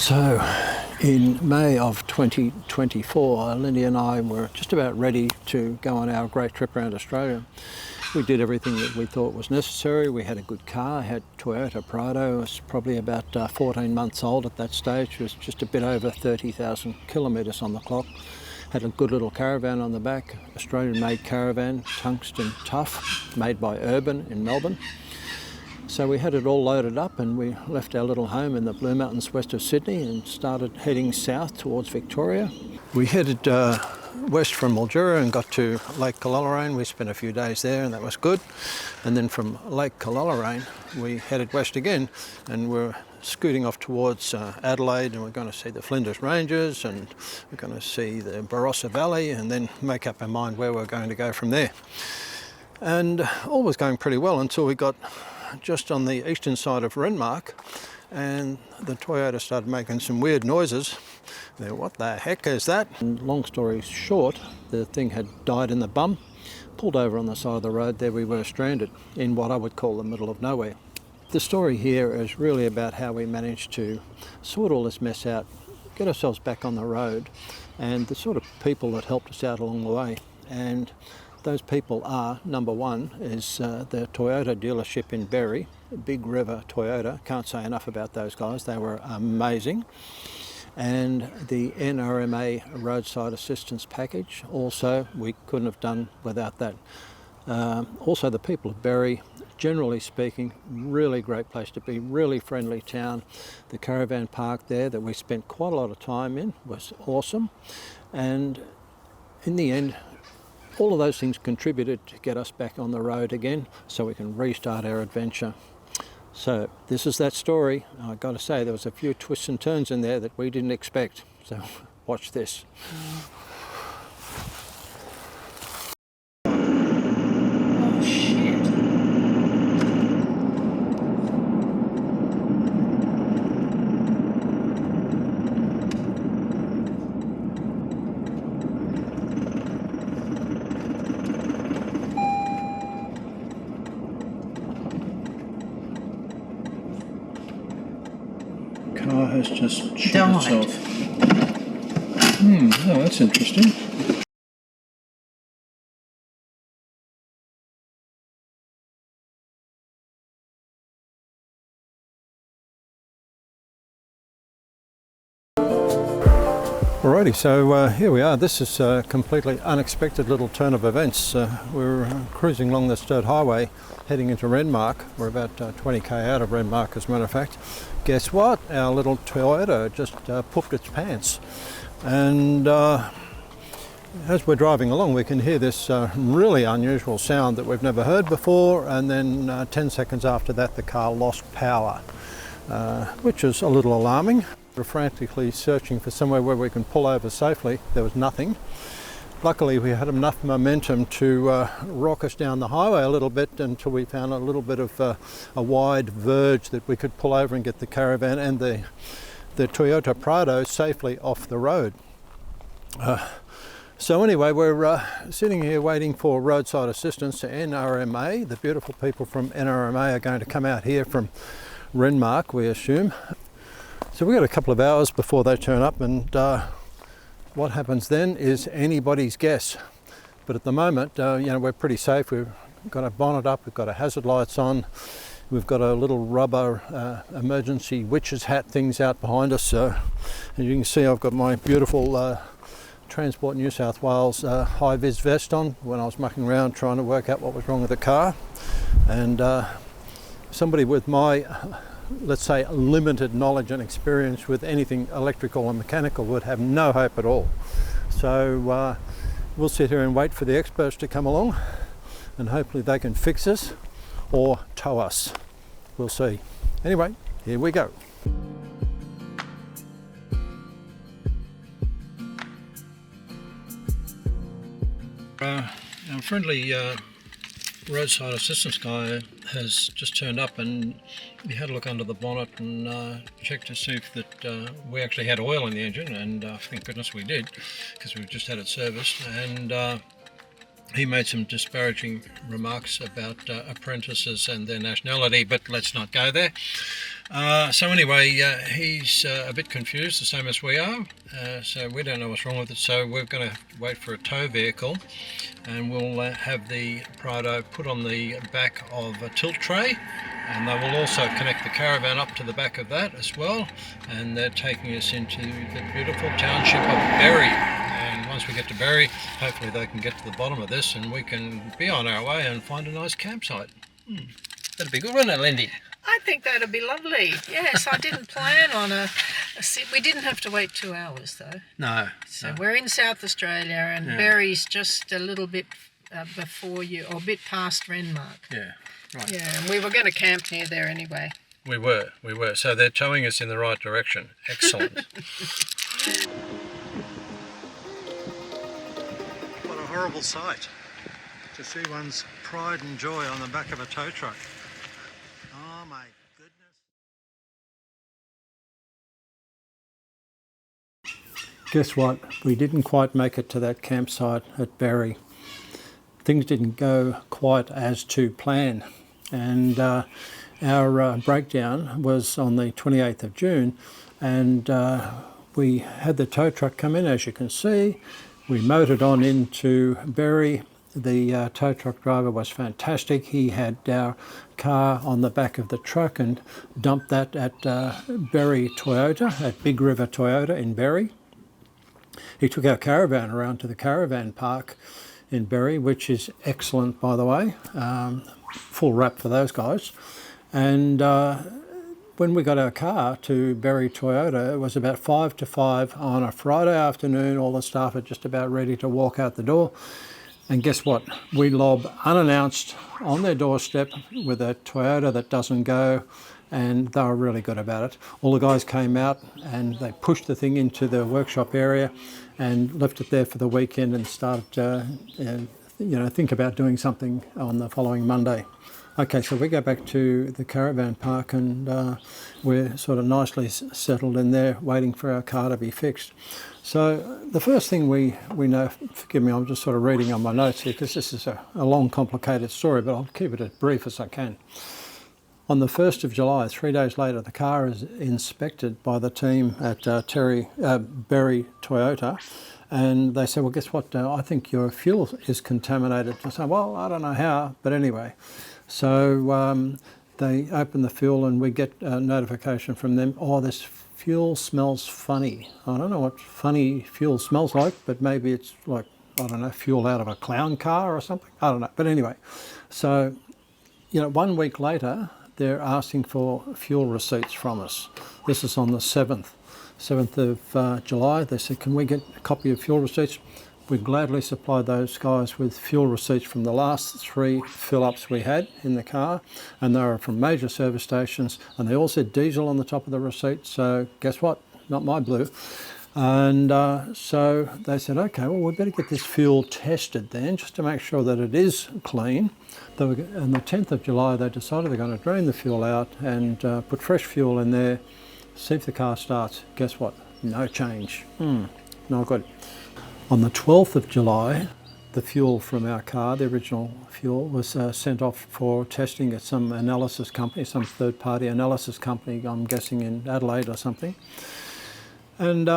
So in May of 2024, Lindy and I were just about ready to go on our great trip around Australia. We did everything that we thought was necessary. We had a good car, had Toyota Prado. It was probably about 14 months old at that stage. It was just a bit over 30,000 kilometres on the clock. Had a good little caravan on the back, Australian-made caravan, tungsten tough, made by Urban in Melbourne. So we had it all loaded up and we left our little home in the Blue Mountains west of Sydney and started heading south towards Victoria. We headed west from Mildura and got to Lake Callalaine. We spent a few days there and that was good. And then from Lake Callalaine we headed west again and we're scooting off towards Adelaide, and we're going to see the Flinders Ranges and we're going to see the Barossa Valley and then make up our mind where we're going to go from there. And all was going pretty well until we got just on the eastern side of Renmark and the Toyota started making some weird noises. What the heck is that? And long story short, the thing had died in the bum, pulled over on the side of the road. There we were, stranded in what I would call the middle of nowhere. The story here is really about how we managed to sort all this mess out, get ourselves back on the road, and the sort of people that helped us out along the way. And those people are, number one, is the Toyota dealership in Berry, Big River Toyota. Can't say enough about those guys. They were amazing. And the NRMA roadside assistance package, also, we couldn't have done without that. Also the people of Berry, generally speaking, really great place to be, really friendly town. The caravan park there that we spent quite a lot of time in was awesome. And in the end, all of those things contributed to get us back on the road again so we can restart our adventure. So this is that story. I've got to say there was a few twists and turns in there that we didn't expect. So watch this. Oh shit. Car has just shot Died. itself. Oh, that's interesting. Alrighty, so here we are. This is a completely unexpected little turn of events. We're cruising along this dirt highway heading into Renmark. We're about 20k out of Renmark, as a matter of fact. Guess what? Our little Toyota just pooped its pants. And as we're driving along, we can hear this really unusual sound that we've never heard before, and then 10 seconds after that the car lost power, which is a little alarming. We're frantically searching for somewhere where we can pull over safely. There was nothing. Luckily we had enough momentum to rock us down the highway a little bit until we found a little bit of a wide verge that we could pull over and get the caravan and the Toyota Prado safely off the road. So anyway, we're sitting here waiting for roadside assistance to NRMA. The beautiful people from NRMA are going to come out here from Renmark, we assume. So we've got a couple of hours before they turn up, and what happens then is anybody's guess. But at the moment, we're pretty safe. We've got a bonnet up, we've got our hazard lights on, we've got a little rubber emergency witch's hat things out behind us. As you can see, I've got my beautiful Transport New South Wales high-vis vest on when I was mucking around trying to work out what was wrong with the car. And somebody with my let's say limited knowledge and experience with anything electrical and mechanical would have no hope at all. So we'll sit here and wait for the experts to come along and hopefully they can fix us or tow us. We'll see. Anyway, here we go. Our friendly roadside assistance guy has just turned up, and we had a look under the bonnet and checked to see if that we actually had oil in the engine, and thank goodness we did, because we've just had it serviced. And he made some disparaging remarks about apprentices and their nationality, but let's not go there. So anyway, he's a bit confused, the same as we are. So we don't know what's wrong with it. So we're going to wait for a tow vehicle, and we'll have the Prado put on the back of a tilt tray, and they will also connect the caravan up to the back of that as well. And they're taking us into the beautiful township of Berry. And once we get to Berry, hopefully they can get to the bottom of this, and we can be on our way and find a nice campsite. That'd be good, wouldn't it, Lindy? I think that'd be lovely. Yes, I didn't plan on a sit. We didn't have to wait 2 hours though. No. So we're in South Australia, and Berry's just a little bit before you, or a bit past Renmark. Yeah, right. Yeah, and we were going to camp near there anyway. We were. So they're towing us in the right direction. Excellent. What a horrible sight to see one's pride and joy on the back of a tow truck. Oh my goodness. Guess what? We didn't quite make it to that campsite at Berry. Things didn't go quite as to plan, and our breakdown was on the 28th of June, and we had the tow truck come in, as you can see. We motored on into Berry. The tow truck driver was fantastic. He had our car on the back of the truck and dumped that at Berry Toyota, at Big River Toyota in Berry. He took our caravan around to the caravan park in Berry, which is excellent, by the way. Full wrap for those guys. And when we got our car to Berry Toyota, it was about 5 to 5 on a Friday afternoon. All the staff are just about ready to walk out the door. And guess what? We lob unannounced on their doorstep with a Toyota that doesn't go, and they were really good about it. All the guys came out and they pushed the thing into the workshop area and left it there for the weekend and started to think about doing something on the following Monday. Okay, so we go back to the caravan park, and we're sort of nicely settled in there waiting for our car to be fixed. So the first thing we know, forgive me, I'm just sort of reading on my notes here because this is a long, complicated story, but I'll keep it as brief as I can. On the 1st of July, 3 days later, the car is inspected by the team at Berry Toyota, and they said, well, guess what, I think your fuel is contaminated. I said, well, I don't know how, but anyway. So they open the fuel and we get a notification from them, oh, this fuel smells funny. I don't know what funny fuel smells like, but maybe it's like, I don't know, fuel out of a clown car or something. I don't know, but anyway. So, 1 week later, they're asking for fuel receipts from us. This is on the 7th of July. They said, can we get a copy of fuel receipts? We gladly supplied those guys with fuel receipts from the last 3 fill-ups we had in the car, and they were from major service stations, and they all said diesel on the top of the receipt, so guess what? Not my blue. And so they said, okay, well, we better get this fuel tested then, just to make sure that it is clean. On the 10th of July, they decided they're going to drain the fuel out and put fresh fuel in there, see if the car starts. Guess what? No change. Not good. On the 12th of July, the fuel from our car, the original fuel, was sent off for testing at some analysis company, some third-party analysis company, I'm guessing in Adelaide or something. And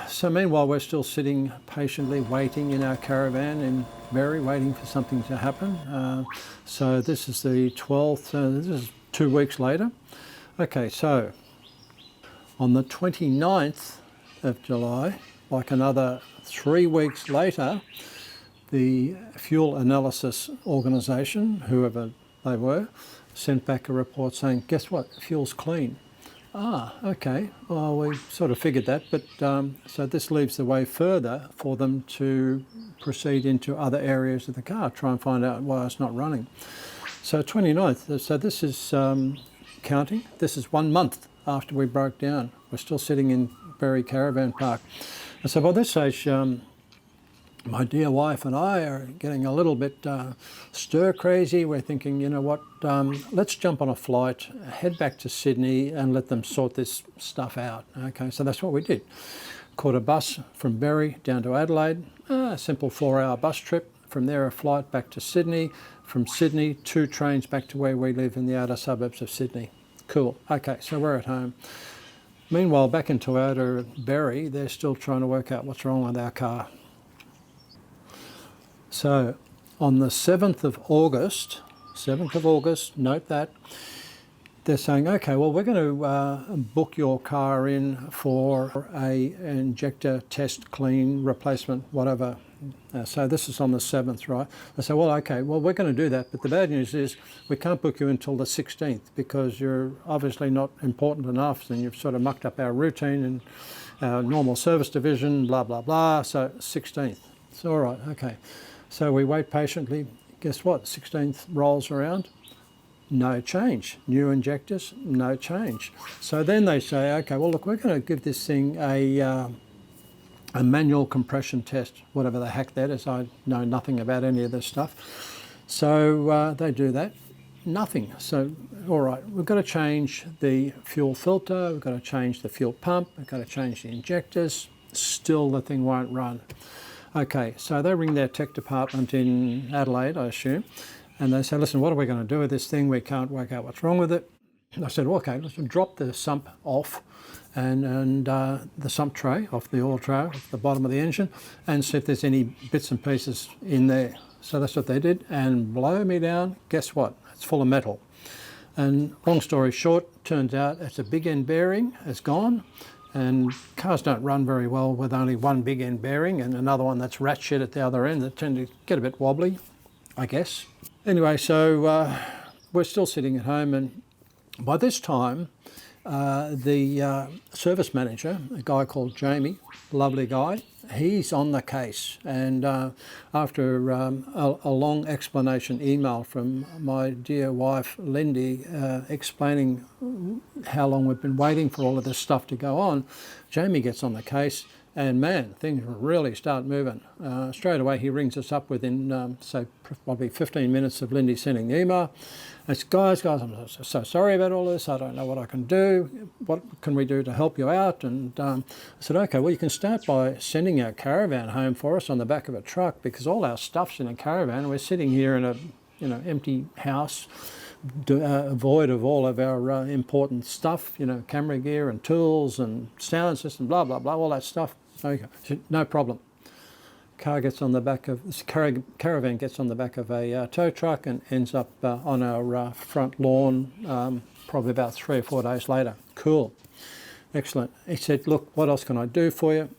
so meanwhile, we're still sitting patiently waiting in our caravan in Berry, waiting for something to happen. So this is the 12th, this is 2 weeks later. Okay, so on the 29th of July, like another 3 weeks later, the fuel analysis organisation, whoever they were, sent back a report saying, guess what, fuel's clean. Okay, well, we sort of figured that, but so this leaves the way further for them to proceed into other areas of the car, try and find out why it's not running. So 29th, so this is counting, this is 1 month after we broke down. We're still sitting in Berry Caravan Park. And so by this stage, my dear wife and I are getting a little bit stir crazy. We're thinking, you know what, let's jump on a flight, head back to Sydney and let them sort this stuff out. Okay, so that's what we did. Caught a bus from Berry down to Adelaide, a simple 4-hour bus trip. From there, a flight back to Sydney. From Sydney, 2 trains back to where we live in the outer suburbs of Sydney. Cool. Okay, so we're at home. Meanwhile, back in Toyota at Berry, they're still trying to work out what's wrong with our car. So on the 7th of August, note that, they're saying, okay, well, we're going to book your car in for a injector test, clean, replacement, whatever. So this is on the 7th, right? I say, well, okay, well, we're going to do that. But the bad news is we can't book you until the 16th because you're obviously not important enough and you've sort of mucked up our routine and our normal service division, blah, blah, blah. So 16th. It's all right, okay. So we wait patiently. Guess what? 16th rolls around. No change. New injectors, no change. So then they say, okay, well, look, we're going to give this thing a manual compression test, whatever the heck that is. I know nothing about any of this stuff. So they do that. Nothing. So, all right, we've got to change the fuel filter, we've got to change the fuel pump, we've got to change the injectors. Still the thing won't run. Okay, so they ring their tech department in Adelaide, I assume, and they say, listen, what are we going to do with this thing? We can't work out what's wrong with it. I said, well, okay, let's drop the sump off and the sump tray off the oil tray off the bottom of the engine and see if there's any bits and pieces in there. So that's what they did, and blow me down, guess what? It's full of metal. And long story short, turns out it's a big end bearing, it's gone. And cars don't run very well with only one big end bearing and another one that's ratchet at the other end that tend to get a bit wobbly, I guess. Anyway, so we're still sitting at home, and by this time, the service manager, a guy called Jamie, lovely guy, he's on the case. And after a long explanation email from my dear wife, Lindy, explaining how long we've been waiting for all of this stuff to go on, Jamie gets on the case. And man, things really start moving. Straight away, he rings us up within, say, probably 15 minutes of Lindy sending the email. It's, guys, I'm so sorry about all this. I don't know what I can do. What can we do to help you out? And I said, okay, well, you can start by sending our caravan home for us on the back of a truck, because all our stuff's in a caravan. We're sitting here in a, empty house, void of all of our important stuff, camera gear and tools and sound system, blah, blah, blah, all that stuff. Okay, no problem. Caravan gets on the back of a tow truck and ends up on our front lawn probably about 3 or 4 days later. Cool. Excellent. He said, look, what else can I do for you?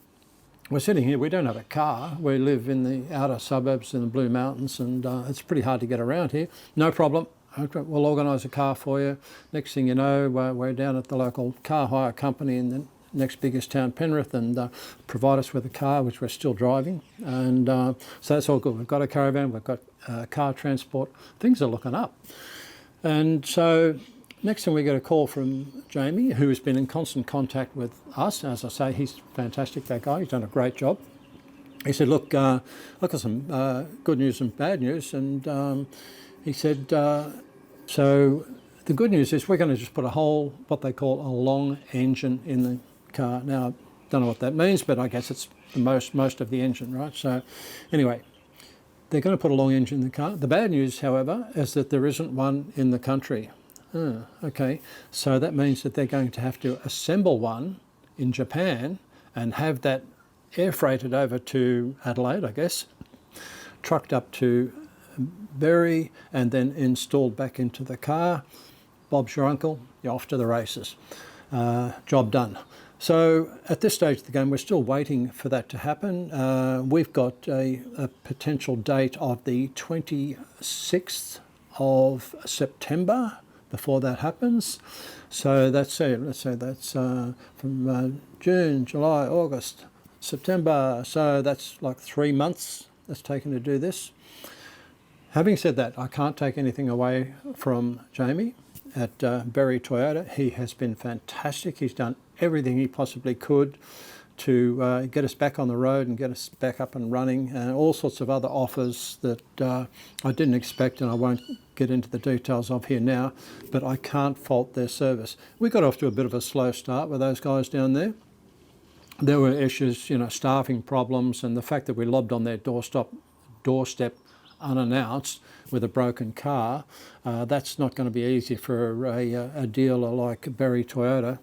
We're sitting here, we don't have a car. We live in the outer suburbs in the Blue Mountains, and it's pretty hard to get around here. No problem. We'll organise a car for you. Next thing you know, we're down at the local car hire company in the next biggest town, Penrith, and provide us with a car, which we're still driving. And so that's all good. We've got a caravan, we've got car transport. Things are looking up. And so next thing we get a call from Jamie, who has been in constant contact with us. As I say, he's fantastic, that guy. He's done a great job. He said, look at some good news and bad news. And he said, so the good news is we're going to just put what they call a long engine in the car. Now, I don't know what that means, but I guess it's the most of the engine, right? So anyway, they're going to put a long engine in the car. The bad news, however, is that there isn't one in the country. Okay, so that means that they're going to have to assemble one in Japan and have that air freighted over to Adelaide, I guess, trucked up to Berry and then installed back into the car. Bob's your uncle, you're off to the races. Job done. So at this stage of the game, we're still waiting for that to happen. We've got a potential date of the 26th of September before that happens. So let's say that's from June, July, August, September. So that's like 3 months that's taken to do this. Having said that, I can't take anything away from Jamie at Berry Toyota. He has been fantastic. He's done everything he possibly could to get us back on the road and get us back up and running, and all sorts of other offers that I didn't expect, and I won't get into the details of here now, but I can't fault their service. We got off to a bit of a slow start with those guys down there. There were issues, staffing problems, and the fact that we lobbed on their doorstep unannounced with a broken car, that's not going to be easy for a dealer like Berry Toyota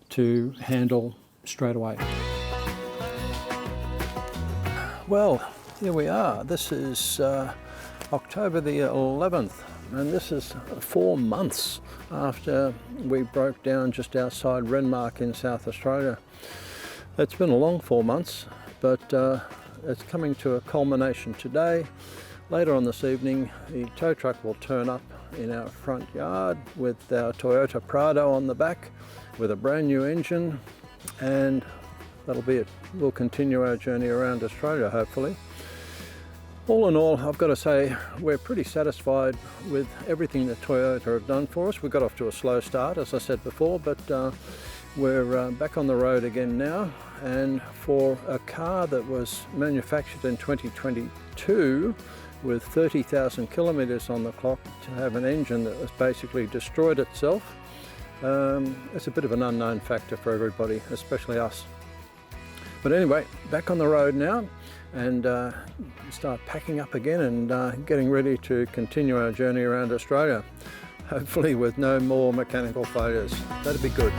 to handle straight away. Well, here we are. This is October the 11th, and this is 4 months after we broke down just outside Renmark in South Australia. It's been a long 4 months, but it's coming to a culmination today. Later on this evening, the tow truck will turn up in our front yard with our Toyota Prado on the back with a brand new engine, and that'll be it. We'll continue our journey around Australia, hopefully. All in all, I've got to say we're pretty satisfied with everything that Toyota have done for us. We got off to a slow start, as I said before, but we're back on the road again now. And for a car that was manufactured in 2022 with 30,000 kilometres on the clock, to have an engine that was basically destroyed itself, it's a bit of an unknown factor for everybody, especially us. But anyway, back on the road now, and start packing up again and getting ready to continue our journey around Australia, hopefully with no more mechanical failures. That'd be good.